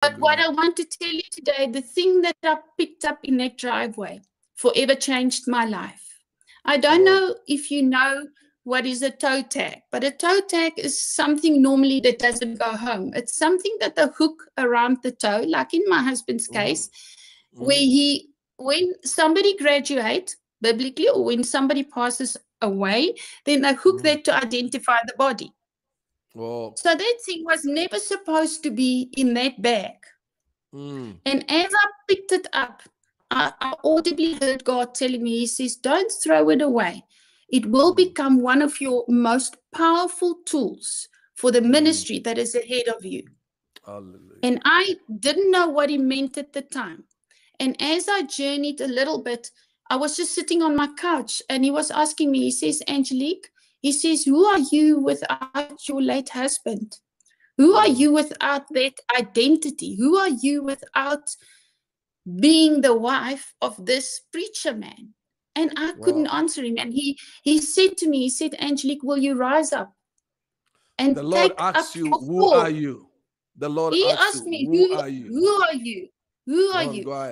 But what I want to tell you today, the thing that I picked up in that driveway forever changed my life. I don't know if you know what is a toe tag, but a toe tag is something normally that doesn't go home. It's something that they hook around the toe, like in my husband's case, when somebody graduates biblically or when somebody passes away, then they hook that to identify the body. So that thing was never supposed to be in that bag. And as I picked it up, I audibly heard God telling me, he says, don't throw it away. It will become one of your most powerful tools for the ministry that is ahead of you. Hallelujah. And I didn't know what he meant at the time. And as I journeyed a little bit, I was just sitting on my couch and he was asking me, he says, Angelique, he says, who are you without your late husband? Who are you without that identity? Who are you without being the wife of this preacher man? And I couldn't answer him. And he said to me, he said, Angelique, will you rise up and the Lord take asks up you, your who call? are you? The Lord He asks asked you, me, who are you? Who are you? Who are you? Go ahead.